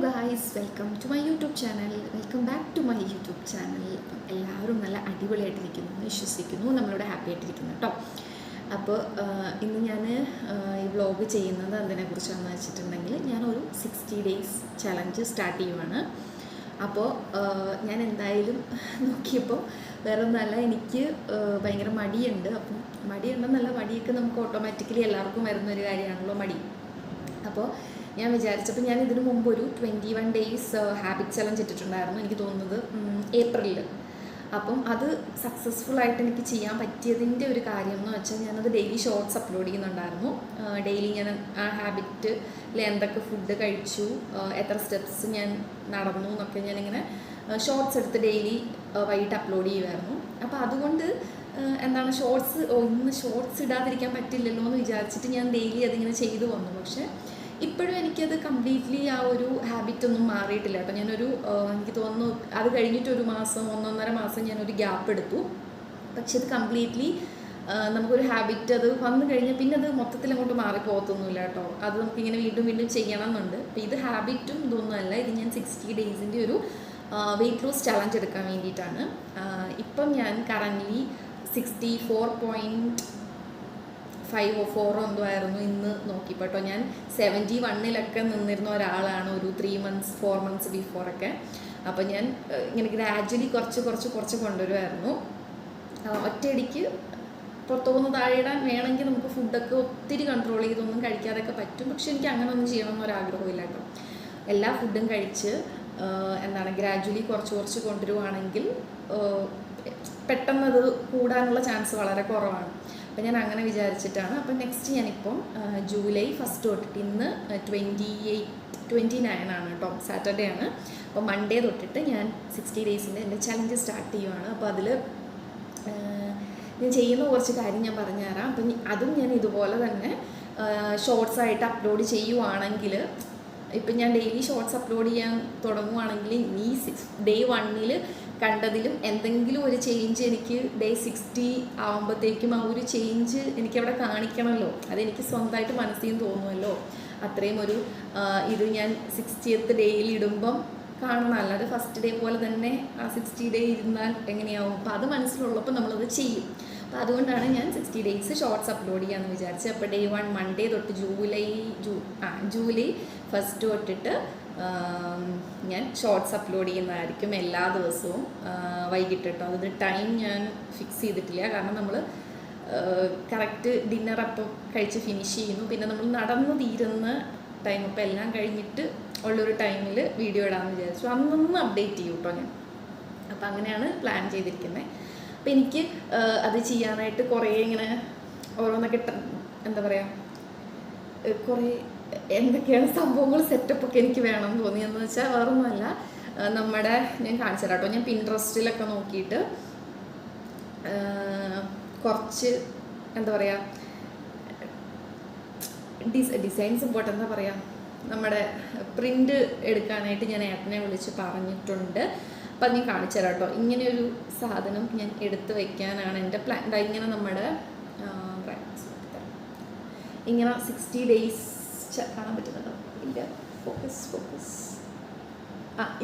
Guys, welcome to my YouTube channel. Welcome back to my YouTube channel. അപ്പം എല്ലാവരും നല്ല അടിപൊളിയായിട്ടിരിക്കുന്നു എന്ന് വിശ്വസിക്കുന്നു. നമ്മളിവിടെ ഹാപ്പി ആയിട്ടിരിക്കുന്നു കേട്ടോ. അപ്പോൾ ഇന്ന് ഞാൻ ഈ വ്ളോഗ് ചെയ്യുന്നത് അതിനെക്കുറിച്ചാണെന്ന് വെച്ചിട്ടുണ്ടെങ്കിൽ ഞാനൊരു 60 days ചലഞ്ച് സ്റ്റാർട്ട് ചെയ്യുവാണ്. അപ്പോൾ ഞാൻ എന്തായാലും നോക്കിയപ്പോൾ വേറെ ഒന്നല്ല, എനിക്ക് ഭയങ്കര മടിയുണ്ട്. അപ്പം മടിയുണ്ടെന്നല്ല, മടിയൊക്കെ നമുക്ക് ഓട്ടോമാറ്റിക്കലി എല്ലാവർക്കും വരുന്നൊരു കാര്യമാണല്ലോ മടി. അപ്പോൾ ഞാൻ വിചാരിച്ചപ്പോൾ ഞാൻ ഇതിനു മുമ്പ് ഒരു 21 days ഹാബിറ്റ് ചലഞ്ച് ഇട്ടിട്ടുണ്ടായിരുന്നു, എനിക്ക് തോന്നുന്നത് ഏപ്രിലിൽ. അപ്പം അത് സക്സസ്ഫുൾ ആയിട്ട് എനിക്ക് ചെയ്യാൻ പറ്റിയതിൻ്റെ ഒരു കാര്യം എന്ന് വെച്ചാൽ ഞാനത് ഡെയിലി ഷോർട്സ് അപ്ലോഡ് ചെയ്യുന്നുണ്ടായിരുന്നു. ഡെയിലി ഞാൻ ആ ഹാബിറ്റിൽ എന്തൊക്കെ ഫുഡ് കഴിച്ചു, എത്ര സ്റ്റെപ്സ് ഞാൻ നടന്നു എന്നൊക്കെ ഞാനിങ്ങനെ ഷോർട്സ് എടുത്ത് ഡെയിലി വൈകിട്ട് അപ്ലോഡ് ചെയ്യുമായിരുന്നു. അപ്പോൾ അതുകൊണ്ട് എന്താണ് ഇന്ന് ഷോർട്സ് ഇടാതിരിക്കാൻ പറ്റില്ലല്ലോ എന്ന് വിചാരിച്ചിട്ട് ഞാൻ ഡെയിലി അതിങ്ങനെ ചെയ്തു വന്നു. പക്ഷേ ഇപ്പോഴും എനിക്കത് കംപ്ലീറ്റ്ലി ആ ഒരു ഹാബിറ്റൊന്നും മാറിയിട്ടില്ല കേട്ടോ. എനിക്ക് തോന്നുന്നു അത് കഴിഞ്ഞിട്ട് 1.5 മാസം ഞാനൊരു ഗ്യാപ്പ് എടുത്തു. പക്ഷെ ഇത് കംപ്ലീറ്റ്ലി നമുക്കൊരു ഹാബിറ്റ് അത് വന്നു കഴിഞ്ഞാൽ പിന്നെ അത് മൊത്തത്തിൽ അങ്ങോട്ട് മാറിപ്പോകത്തൊന്നുമില്ല കേട്ടോ. അത് നമുക്കിങ്ങനെ വീണ്ടും വീണ്ടും ചെയ്യണം എന്നുണ്ട്. അപ്പോൾ ഇത് ഹാബിറ്റും ഇതൊന്നുമല്ല, ഇത് ഞാൻ 60 days ഒരു വെയിറ്റ് ലോസ് ചലഞ്ച് എടുക്കാൻ വേണ്ടിയിട്ടാണ്. ഇപ്പം ഞാൻ കറൻ്റ്ലി 64.5 or 4 എന്തോ ആയിരുന്നു ഇന്ന് നോക്കിയപ്പോൾ കേട്ടോ. ഞാൻ 71 നിന്നിരുന്ന ഒരാളാണ് ഒരു 3 months 4 months ബിഫോറൊക്കെ. അപ്പോൾ ഞാൻ ഇങ്ങനെ ഗ്രാജ്വലി കുറച്ച് കൊണ്ടുവരുമായിരുന്നു. ഒറ്റയടിക്ക് പുറത്തു പോകുന്ന താഴെയിടാൻ വേണമെങ്കിൽ നമുക്ക് ഫുഡൊക്കെ ഒത്തിരി കൺട്രോൾ ചെയ്തൊന്നും കഴിക്കാതൊക്കെ പറ്റും. പക്ഷെ എനിക്ക് അങ്ങനെ ഒന്നും ചെയ്യണമെന്നൊരാഗ്രഹമില്ല കേട്ടോ. എല്ലാ ഫുഡും കഴിച്ച് ഗ്രാജ്വലി കുറച്ച് കൊണ്ടുവരുവാണെങ്കിൽ പെട്ടെന്നത് കൂടാനുള്ള ചാൻസ് വളരെ കുറവാണ്. അപ്പം ഞാൻ അങ്ങനെ വിചാരിച്ചിട്ടാണ്. അപ്പം നെക്സ്റ്റ് ഞാനിപ്പം ജൂലൈ 1 തൊട്ടിട്ട്, ഇന്ന് 29 ആണ് കേട്ടോ, സാറ്റർഡേ ആണ്. അപ്പോൾ മൺഡേ തൊട്ടിട്ട് ഞാൻ 60 days എൻ്റെ ചലഞ്ച് സ്റ്റാർട്ട് ചെയ്യുവാണ്. അപ്പോൾ അതിൽ ഞാൻ ചെയ്യുന്ന കുറച്ച് കാര്യം ഞാൻ പറഞ്ഞുതരാം. അപ്പം അതും ഞാൻ ഇതുപോലെ തന്നെ ഷോർട്സായിട്ട് അപ്ലോഡ് ചെയ്യുവാണെങ്കിൽ, ഇപ്പം ഞാൻ ഡെയിലി ഷോർട്സ് അപ്ലോഡ് ചെയ്യാൻ തുടങ്ങുവാണെങ്കിൽ ഈ day 1 കണ്ടതിലും എന്തെങ്കിലും ഒരു ചേഞ്ച് എനിക്ക് day 60 ആകുമ്പോഴത്തേക്കും ആ ഒരു ചേഞ്ച് എനിക്കവിടെ കാണിക്കണമല്ലോ. അതെനിക്ക് സ്വന്തമായിട്ട് മനസ്സിൽ നിന്ന് തോന്നുമല്ലോ. അത്രയും ഒരു ഇത് ഞാൻ 60th ഡേയിൽ ഇടുമ്പം കാണണം, അല്ലാതെ ഫസ്റ്റ് ഡേ പോലെ തന്നെ ആ 60 day ഇരുന്നാൽ എങ്ങനെയാവും. അപ്പോൾ അത് മനസ്സിലുള്ളപ്പോൾ നമ്മളത് ചെയ്യും. അപ്പോൾ അതുകൊണ്ടാണ് ഞാൻ 60 days ഷോർട്സ് അപ്ലോഡ് ചെയ്യാമെന്ന് വിചാരിച്ചത്. അപ്പോൾ day 1 മൺഡേ തൊട്ട് ജൂലൈ 1 തൊട്ടിട്ട് ഞാൻ ഷോർട്സ് അപ്ലോഡ് ചെയ്യുന്നതായിരിക്കും എല്ലാ ദിവസവും വൈകിട്ട് കേട്ടോ. അതിന് ടൈം ഞാൻ ഫിക്സ് ചെയ്തിട്ടില്ല, കാരണം നമ്മൾ കറക്റ്റ് ഡിന്നർ അപ്പം കഴിച്ച് ഫിനിഷ് ചെയ്യുന്നു. പിന്നെ നമ്മൾ നടന്നു തീരുന്ന ടൈം, അപ്പോൾ എല്ലാം കഴിഞ്ഞിട്ട് ഉള്ളൊരു ടൈമിൽ വീഡിയോ ഇടാമെന്ന് വിചാരിച്ചു. അന്നൊന്ന് അപ്ഡേറ്റ് ചെയ്യും കേട്ടോ ഞാൻ. അപ്പോൾ അങ്ങനെയാണ് പ്ലാൻ ചെയ്തിരിക്കുന്നത്. അപ്പോൾ എനിക്ക് അത് ചെയ്യാനായിട്ട് കുറേ ഇങ്ങനെ ഓരോന്നൊക്കെ എന്താ പറയുക, കുറേ എന്തൊക്കെയാണ് സംഭവങ്ങൾ സെറ്റപ്പൊക്കെ എനിക്ക് വേണം എന്ന് തോന്നിയെന്ന് വെച്ചാൽ വേറൊന്നുമല്ല, ഞാൻ കാണിച്ചു തരാം കേട്ടോ. ഞാൻ പിൻട്രസ്റ്റിലൊക്കെ നോക്കിയിട്ട് കുറച്ച് എന്താ പറയുക ഡിസൈൻസ് ഇമ്പോർട്ടൻ്റ് എന്താ പറയുക, നമ്മുടെ പ്രിൻ്റ് എടുക്കാനായിട്ട് ഞാൻ ഏട്ടനെ വിളിച്ച് പറഞ്ഞിട്ടുണ്ട്. അപ്പം ഞാൻ കാണിച്ചു തരാം കേട്ടോ. ഇങ്ങനെയൊരു സാധനം ഞാൻ എടുത്ത് വയ്ക്കാനാണ് എൻ്റെ പ്ലാൻ. ഇങ്ങനെ നമ്മുടെ ഇങ്ങനെ 60 days കാണാൻ പറ്റുന്നുണ്ടോ? ഇല്ല, ഫോക്കസ്.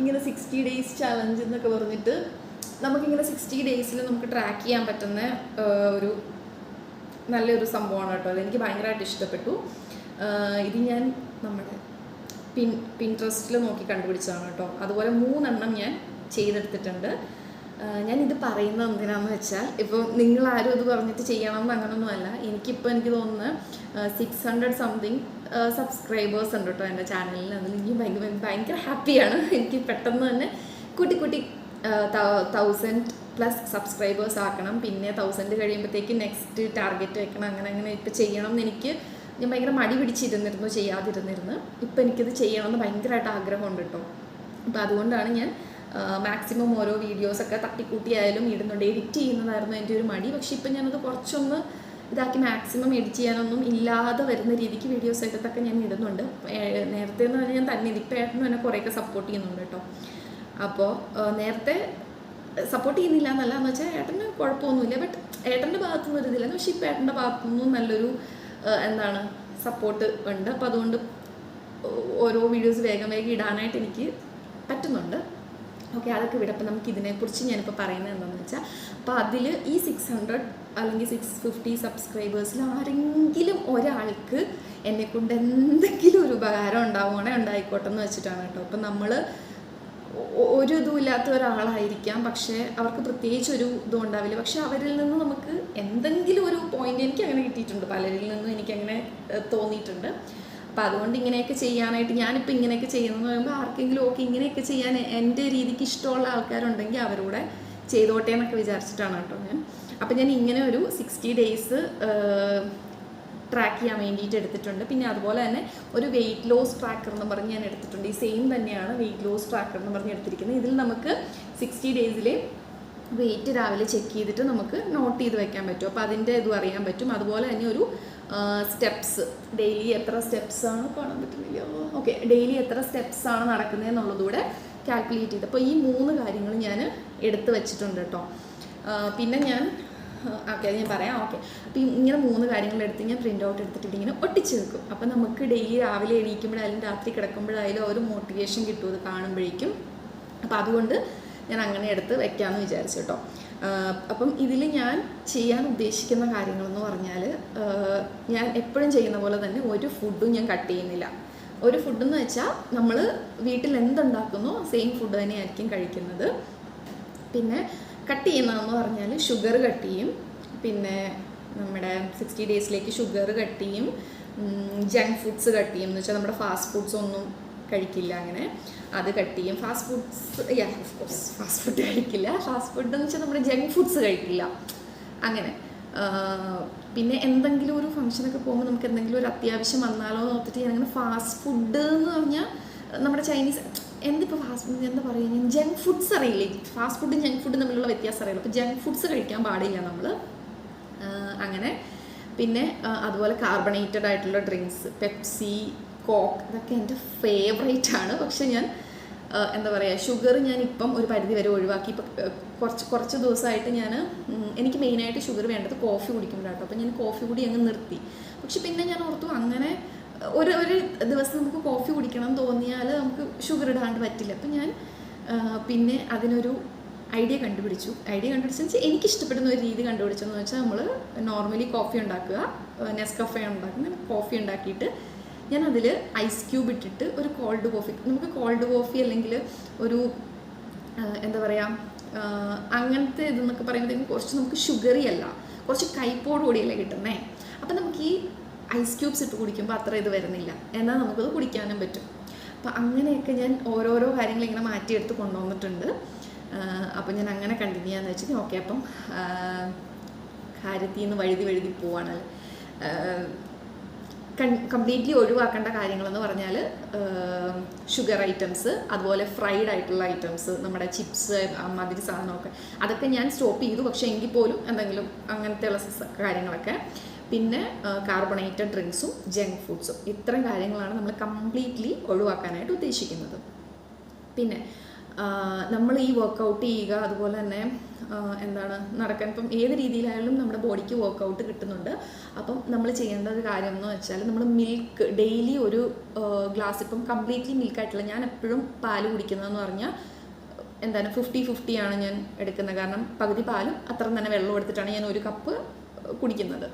ഇങ്ങനെ 60 days ചലഞ്ച് എന്നൊക്കെ പറഞ്ഞിട്ട് നമുക്കിങ്ങനെ 60 days നമുക്ക് ട്രാക്ക് ചെയ്യാൻ പറ്റുന്ന ഒരു നല്ലൊരു സംഭവമാണ് കേട്ടോ. അതെനിക്ക് ഭയങ്കരമായിട്ട് ഇഷ്ടപ്പെട്ടു. ഇത് ഞാൻ നമ്മുടെ പിൻട്രസ്റ്റിൽ നോക്കി കണ്ടുപിടിച്ചതാണ് കേട്ടോ. അതുപോലെ 3 ഞാൻ ചെയ്തെടുത്തിട്ടുണ്ട്. ഞാനിത് പറയുന്നത് എന്തിനാന്ന് വെച്ചാൽ, ഇപ്പോൾ നിങ്ങളാരും ഇത് പറഞ്ഞിട്ട് ചെയ്യണമെന്ന് അങ്ങനൊന്നുമല്ല. എനിക്ക് തോന്നുന്നത് 600 something സബ്സ്ക്രൈബേഴ്സ് ഉണ്ട് കേട്ടോ എൻ്റെ ചാനലിൽ. അതിൽ എനിക്ക് ഭയങ്കര ഹാപ്പിയാണ്. എനിക്ക് പെട്ടെന്ന് തന്നെ കുട്ടി 1000+ സബ്സ്ക്രൈബേഴ്സ് ആക്കണം. പിന്നെ 1000 കഴിയുമ്പോഴത്തേക്ക് നെക്സ്റ്റ് ടാർഗറ്റ് വെക്കണം. അങ്ങനെ ഇപ്പോൾ ചെയ്യണം എന്ന് ഞാൻ ഭയങ്കര മടി പിടിച്ചിരുന്നിരുന്നു, ചെയ്യാതിരുന്നിരുന്നു. ഇപ്പം എനിക്കിത് ചെയ്യണമെന്ന് ഭയങ്കരമായിട്ട് ആഗ്രഹമുണ്ട് കേട്ടോ. അപ്പോൾ അതുകൊണ്ടാണ് ഞാൻ മാക്സിമം ഓരോ വീഡിയോസൊക്കെ തട്ടിക്കൂട്ടിയായാലും ഇടുന്നുണ്ട്. എഡിറ്റ് ചെയ്യുന്നതായിരുന്നു എൻ്റെ ഒരു മടി. പക്ഷേ ഇപ്പം ഞാനത് കുറച്ചൊന്ന് ഇതാക്കി മാക്സിമം എഡിറ്റ് ചെയ്യാനൊന്നും ഇല്ലാതെ വരുന്ന രീതിക്ക് വീഡിയോസ് എടുത്തൊക്കെ ഞാൻ ഇടുന്നുണ്ട്. നേരത്തെ എന്ന് പറഞ്ഞാൽ ഞാൻ തന്നെ ഇതിപ്പോൾ ഏട്ടനും എന്നെ കുറേയൊക്കെ സപ്പോർട്ട് ചെയ്യുന്നുണ്ട് കേട്ടോ. അപ്പോൾ നേരത്തെ സപ്പോർട്ട് ചെയ്യുന്നില്ല എന്നല്ല, എന്ന് വെച്ചാൽ ഏട്ടന് കുഴപ്പമൊന്നുമില്ല, ബട്ട് ഏട്ടൻ്റെ ഭാഗത്തുനിന്ന് ഒരു ഇതില്ല. പക്ഷേ ഇപ്പോൾ ഏട്ടൻ്റെ ഭാഗത്തുനിന്നും നല്ലൊരു സപ്പോർട്ട് ഉണ്ട്. അപ്പോൾ അതുകൊണ്ട് ഓരോ വീഡിയോസ് വേഗം വേഗം ഇടാനായിട്ട് എനിക്ക് പറ്റുന്നുണ്ട്. ഓക്കെ, അതൊക്കെ വിടാം. അപ്പോൾ നമുക്ക് ഇതിനെക്കുറിച്ച് ഞാനിപ്പോൾ പറയുന്നത് എന്താണെന്ന് വെച്ചാൽ, അപ്പോൾ അതിൽ ഈ 600 അല്ലെങ്കിൽ 650 സബ്സ്ക്രൈബേഴ്സിൽ ആരെങ്കിലും ഒരാൾക്ക് എന്നെക്കൊണ്ട് എന്തെങ്കിലും ഒരു ഉപകാരം ഉണ്ടായിക്കോട്ടെ എന്ന് വെച്ചിട്ടാണ് കേട്ടോ. അപ്പം നമ്മൾ ഒരു ഇതും ഇല്ലാത്ത ഒരാളായിരിക്കാം, പക്ഷേ അവർക്ക് പ്രത്യേകിച്ച് ഒരു ഇതും ഉണ്ടാവില്ല. പക്ഷെ അവരിൽ നിന്ന് നമുക്ക് എന്തെങ്കിലും ഒരു പോയിന്റ് എനിക്ക് അങ്ങനെ കിട്ടിയിട്ടുണ്ട്, പലരിൽ നിന്നും എനിക്കങ്ങനെ തോന്നിയിട്ടുണ്ട്. അപ്പോൾ അതുകൊണ്ട് ഇങ്ങനെയൊക്കെ ചെയ്യാനായിട്ട് ഞാനിപ്പോൾ ഇങ്ങനെയൊക്കെ ചെയ്യുന്നതെന്ന് പറയുമ്പോൾ ആർക്കെങ്കിലും ഓക്കെ ഇങ്ങനെയൊക്കെ ചെയ്യാൻ എൻ്റെ രീതിക്ക് ഇഷ്ടമുള്ള ആൾക്കാരുണ്ടെങ്കിൽ അവരോടെ ചെയ്തോട്ടെ എന്നൊക്കെ വിചാരിച്ചിട്ടാണ് കേട്ടോ ഞാൻ. അപ്പോൾ ഞാൻ ഇങ്ങനെ ഒരു 60 ഡേയ്സ് ട്രാക്ക് ചെയ്യാൻ വേണ്ടിയിട്ട് എടുത്തിട്ടുണ്ട്. പിന്നെ അതുപോലെ തന്നെ ഒരു വെയിറ്റ് ലോസ് ട്രാക്കർ എന്ന് പറഞ്ഞ് ഞാൻ എടുത്തിട്ടുണ്ട്. ഈ സെയിം തന്നെയാണ് വെയിറ്റ് ലോസ് ട്രാക്കർ എന്ന് പറഞ്ഞ് എടുത്തിരിക്കുന്നത്. ഇതിൽ നമുക്ക് 60 ഡേയ്സിൽ വെയിറ്റ് രാവിലെ ചെക്ക് ചെയ്തിട്ട് നമുക്ക് നോട്ട് ചെയ്ത് വെക്കാൻ പറ്റും. അപ്പോൾ അതിൻ്റെ ഇതും അറിയാൻ പറ്റും. അതുപോലെ തന്നെ ഒരു സ്റ്റെപ്സ്, ഡെയിലി എത്ര സ്റ്റെപ്സാണ് കാണാൻ പറ്റുന്നില്ല, ഓക്കെ, ഡെയിലി എത്ര സ്റ്റെപ്സാണ് നടക്കുന്നതെന്നുള്ളതുകൂടെ കാൽക്കുലേറ്റ് ചെയ്ത്. അപ്പോൾ ഈ 3 കാര്യങ്ങൾ ഞാൻ എടുത്ത് വെച്ചിട്ടുണ്ട് കേട്ടോ. പിന്നെ ഞാൻ ഞാൻ പറയാം. ഓക്കെ, അപ്പോൾ ഇങ്ങനെ 3 കാര്യങ്ങൾ എടുത്ത് ഞാൻ പ്രിൻ്റ് ഔട്ട് എടുത്തിട്ട് ഇങ്ങനെ ഒട്ടിച്ച് വെക്കും. അപ്പോൾ നമുക്ക് ഡെയിലി രാവിലെ എണീക്കുമ്പോഴായാലും രാത്രി കിടക്കുമ്പോഴായാലും ഒരു മോട്ടിവേഷൻ കിട്ടും ഇത് കാണുമ്പോഴേക്കും. അപ്പോൾ അതുകൊണ്ട് ഞാൻ അങ്ങനെ എടുത്ത് വെക്കാമെന്ന് വിചാരിച്ചു കേട്ടോ. അപ്പം ഇതിൽ ഞാൻ ചെയ്യാൻ ഉദ്ദേശിക്കുന്ന കാര്യങ്ങളെന്ന് പറഞ്ഞാൽ, ഞാൻ എപ്പോഴും ചെയ്യുന്ന പോലെ തന്നെ ഒരു ഫുഡും ഞാൻ കട്ട് ചെയ്യുന്നില്ല. ഒരു ഫുഡെന്ന് വെച്ചാൽ നമ്മൾ വീട്ടിൽ എന്തുണ്ടാക്കുന്നോ സെയിം ഫുഡ് തന്നെയായിരിക്കും കഴിക്കുന്നത്. പിന്നെ കട്ട് ചെയ്യുന്നതെന്ന് പറഞ്ഞാൽ ഷുഗർ കട്ട് ചെയ്യും, പിന്നെ നമ്മുടെ 60 ഡേയ്സിലേക്ക് ഷുഗർ കട്ട് ചെയ്യും, ജങ്ക് ഫുഡ്സ് കട്ട് ചെയ്യും. എന്ന് വെച്ചാൽ നമ്മുടെ ഫാസ്റ്റ് ഫുഡ്സ് ഒന്നും കഴിക്കില്ല, അങ്ങനെ അത് കട്ട് ചെയ്യും. Fast foods of course fast food കഴിക്കില്ല. ഫാസ്റ്റ് ഫുഡ് എന്ന് വെച്ചാൽ നമ്മുടെ ജങ്ക് ഫുഡ്സ് കഴിക്കില്ല അങ്ങനെ. പിന്നെ എന്തെങ്കിലും ഒരു ഫംഗ്ഷനൊക്കെ പോകുമ്പോൾ നമുക്ക് എന്തെങ്കിലും ഒരു അത്യാവശ്യം വന്നാലോ നോക്കിയിട്ട് ഞാൻ അങ്ങനെ ഫാസ്റ്റ് ഫുഡ് എന്ന് പറഞ്ഞാൽ നമ്മുടെ ചൈനീസ് എന്തിപ്പോൾ ഫാസ്റ്റ് ഫുഡ് എന്താ പറയുക, ഞാൻ ജങ്ക് ഫുഡ്സ് അറിയില്ലേ, ഫാസ്റ്റ് ഫുഡും ജങ്ക് ഫുഡും തമ്മിലുള്ള വ്യത്യാസം അറിയില്ല. അപ്പോൾ ജങ്ക് ഫുഡ്സ് കഴിക്കാൻ പാടില്ല നമ്മൾ അങ്ങനെ. പിന്നെ അതുപോലെ കാർബണേറ്റഡ് ആയിട്ടുള്ള ഡ്രിങ്ക്സ്, പെപ്സി, കോക്ക്, ഇതൊക്കെ എൻ്റെ ഫേവറേറ്റ് ആണ്. പക്ഷെ ഞാൻ എന്താ പറയുക, ഷുഗർ ഞാനിപ്പം ഒരു പരിധി വരെ ഒഴിവാക്കി. ഇപ്പം കുറച്ച് ദിവസമായിട്ട് എനിക്ക് മെയിനായിട്ട് ഷുഗർ വേണ്ടത് കോഫി കുടിക്കുമ്പോഴാട്ടോ. അപ്പം ഞാൻ കോഫി കൂടി അങ്ങ് നിർത്തി. പക്ഷെ പിന്നെ ഞാൻ ഓർത്തു അങ്ങനെ ഒരു ദിവസം നമുക്ക് കോഫി കുടിക്കണം എന്ന് തോന്നിയാൽ നമുക്ക് ഷുഗർ ഇടാണ്ട് പറ്റില്ല. അപ്പം ഞാൻ പിന്നെ അതിനൊരു ഐഡിയ കണ്ടുപിടിച്ചെന്ന് വെച്ചാൽ എനിക്കിഷ്ടപ്പെടുന്ന ഒരു രീതി കണ്ടുപിടിച്ചെന്ന് വെച്ചാൽ, നമ്മൾ നോർമലി കോഫി ഉണ്ടാക്കുക, നെസ്കഫേ ഉണ്ടാക്കുന്ന കോഫി ഉണ്ടാക്കിയിട്ട് ഞാൻ അതിൽ ഐസ് ക്യൂബ് ഇട്ടിട്ട് ഒരു കോൾഡ് കോഫി, നമുക്ക് കോൾഡ് കോഫി അല്ലെങ്കിൽ ഒരു എന്താ പറയുക അങ്ങനത്തെ ഇതെന്നൊക്കെ പറയുമ്പോഴത്തേക്കും കുറച്ച് നമുക്ക് ഷുഗറി അല്ല, കുറച്ച് കയ്പോട് കൂടിയല്ലേ കിട്ടുന്നേ. അപ്പം നമുക്ക് ഈ ഐസ് ക്യൂബ്സ് ഇട്ട് കുടിക്കുമ്പോൾ അത്ര ഇത് വരുന്നില്ല, എന്നാൽ നമുക്കത് കുടിക്കാനും പറ്റും. അപ്പം അങ്ങനെയൊക്കെ ഞാൻ ഓരോരോ കാര്യങ്ങൾ ഇങ്ങനെ മാറ്റിയെടുത്ത് കൊണ്ടുവന്നിട്ടുണ്ട്. അപ്പം ഞാൻ അങ്ങനെ കണ്ടിന്യൂ ചെയ്യാന്ന് വെച്ചാൽ ഓക്കെ. അപ്പം കാര്യത്തിൽ നിന്ന് വഴുതി പോവാണല്ലോ. കംപ്ലീറ്റ്ലി ഒഴിവാക്കേണ്ട കാര്യങ്ങളെന്ന് പറഞ്ഞാൽ ഷുഗർ ഐറ്റംസ്, അതുപോലെ ഫ്രൈഡ് ആയിട്ടുള്ള ഐറ്റംസ്, നമ്മുടെ ചിപ്സ്, മാതിരി സാധനമൊക്കെ അതൊക്കെ ഞാൻ സ്റ്റോപ്പ് ചെയ്തു. പക്ഷേ എങ്കിൽ പോലും എന്തെങ്കിലും അങ്ങനത്തെയുള്ള കാര്യങ്ങളൊക്കെ. പിന്നെ കാർബണേറ്റഡ് ഡ്രിങ്ക്സും ജങ്ക് ഫുഡ്സും, ഇത്തരം കാര്യങ്ങളാണ് നമ്മൾ കംപ്ലീറ്റ്ലി ഒഴിവാക്കാനായിട്ട് ഉദ്ദേശിക്കുന്നത്. പിന്നെ നമ്മൾ ഈ വർക്കൗട്ട് ചെയ്യുക, അതുപോലെ തന്നെ നടക്കാൻ ഇപ്പം ഏത് രീതിയിലായാലും നമ്മുടെ ബോഡിക്ക് വർക്കൗട്ട് കിട്ടുന്നുണ്ട്. അപ്പം നമ്മൾ ചെയ്യേണ്ട ഒരു കാര്യം എന്ന് വെച്ചാൽ, നമ്മൾ മിൽക്ക് ഡെയിലി ഒരു ഗ്ലാസ്, ഇപ്പം കംപ്ലീറ്റ്ലി മിൽക്കായിട്ടില്ല, ഞാൻ എപ്പോഴും പാല് കുടിക്കുന്നതെന്ന് പറഞ്ഞാൽ 50-50 ആണ് ഞാൻ എടുക്കുന്നത്. കാരണം പകുതി പാലും അത്ര തന്നെ വെള്ളം എടുത്തിട്ടാണ് ഞാൻ ഒരു കപ്പ് കുടിക്കുന്നത്.